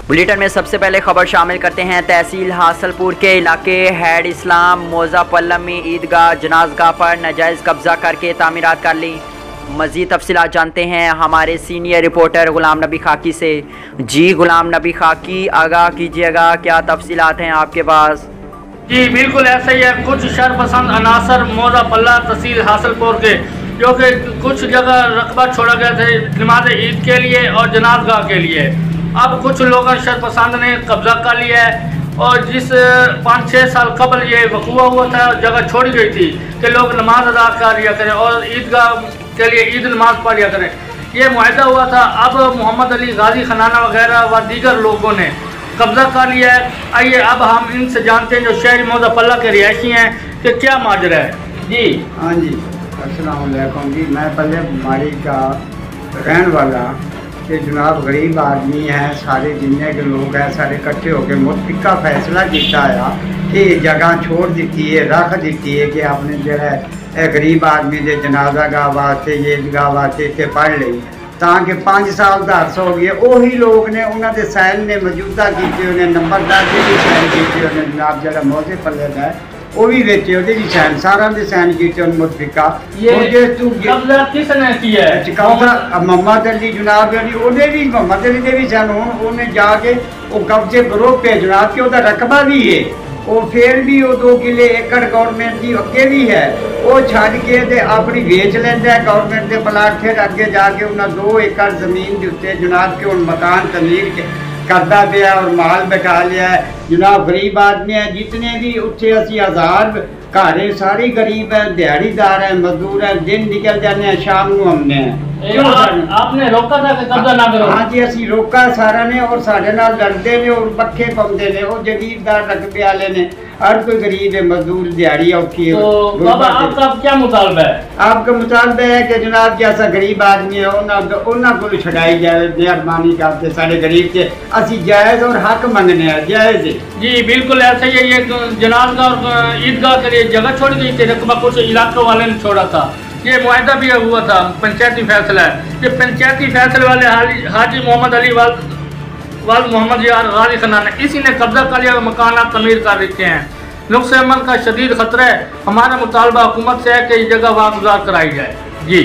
Bulletin में सबसे पहले खबर शामिल करते हैं। तहसील हासलपुर के इलाके हैड इस्लाम मोजा पल्लम में ईदगाह जनाजगाह पर नाजायज़ कब्जा करके तामीरात कर ली। मज़ीद तफसीलात जानते हैं हमारे सीनियर रिपोर्टर ग़ुलाम नबी खाकी से। जी गुलाम नबी खाकी, आगाह कीजिएगा, क्या तफसीलात हैं आपके पास? जी बिल्कुल ऐसा ही है। कुछ शरपसंद अनासर मोजा पल्ला तहसील हासलपुर के, जो कि कुछ जगह रकबा छोड़ा गया था नमाज ईद के लिए और जनाजगाह के लिए, अब कुछ लोगों शरपसंद ने कब्जा कर लिया है। और जिस 5-6 साल कबल ये वक़ूआ हुआ था, जगह छोड़ी गई थी कि लोग नमाज अदा कर लिया करें और ईदगाह के लिए ईद नमाज पढ़ लिया करें, ये मुआहदा हुआ था। अब मोहम्मद अली गाजी खनाना वगैरह व दीगर लोगों ने कब्जा कर लिया है। आइए अब हम इनसे जानते हैं, जो शहरी मौजा पल्ला के रिहायशी हैं, कि क्या माजरा है। जी हाँ जी, अस्सलाम वालेकुम जी। मैं पल्ले माड़ी का रहने वाला कि जनाब गरीब आदमी है, सारे जिन्ने के लोग हैं सारे इकट्ठे होकर मुतफ़िका फैसला किया है कि जगह छोड़ दी है, रख दी है कि आपने जो है गरीब आदमी के जनाजा गाह वास्ते ईदगाह वास्ते इतने पढ़ ली, ताकि 5 साल का अरसा हो गया। वही लोग ने उन्होंने सैन ने मौजूदा किए, उन्हें नंबरदार भी सैन किए, उन्हें जनाब जो मौजे पल्ले का है वो भी बेचे, वो भी सैन सारा दे सैन किए मुतफ़िका। किसने किया है? मोहम्मद अली जनाब उन्हें भी मोहम्मद अली ने भी सैन उन्हें जाके वो कब्जे ग्रुप पे जनाब के उधर रकबा भी है, वो फिर भी वो 2 किले एकड़ गवर्नमेंट की अगे भी है, वो छड़ के ते अपनी बेच लेंदा है गवर्नमेंट के प्लाट। फिर अगे जाके उन्हें 2 एकड़ जमीन के उत्ते जनाब के मकान तमीर के करता पाया और माल बैठा लिया है। जनाब गरीब आदमी है, जितने भी उत्थे 80,000 घर है, सारे गरीब है, दिहाड़ीदार है, मजदूर है, दिन निकल जाने हैं, शाम को हमने आपने रोका था कि कब्जा ना करो? हाँ जी, असी रोका सारा ने और साढ़े नाल लड़ते ने और पक्के पाते ने, और जगीरदार रकबे वाले ने, हर कोई गरीब है, मजदूर दिहाड़ी औखी है। तो बाबा आपका क्या मुतालबा है? आपका मुतालबा है कि जनाब जैसा गरीब आदमी है उन्होंने को छुड़ाई जाए, मेहरबानी करते सारे गरीब से असी जायज़ और हक मंगने हैं, जायज़ है। जी बिल्कुल ऐसा ही है। ये जनाजगाह और ईदगाह के लिए जगह छोड़ी गई थी, रकबा कुछ इलाकों वाले ने छोड़ा था। ये मुआहदा भी हुआ था, पंचायती फैसला है। ये पंचायती फैसले वाले हाजी मोहम्मद अली वाल मोहम्मद यार गाजी खनाना, इसी ने कब्जा कर लिया, मकान तमीर कर रखे हैं। नुक्स अमल का शदीद खतरा है। हमारा मुतालबा हुकूमत से है कि ये जगह वागुजार कराई जाए। जी।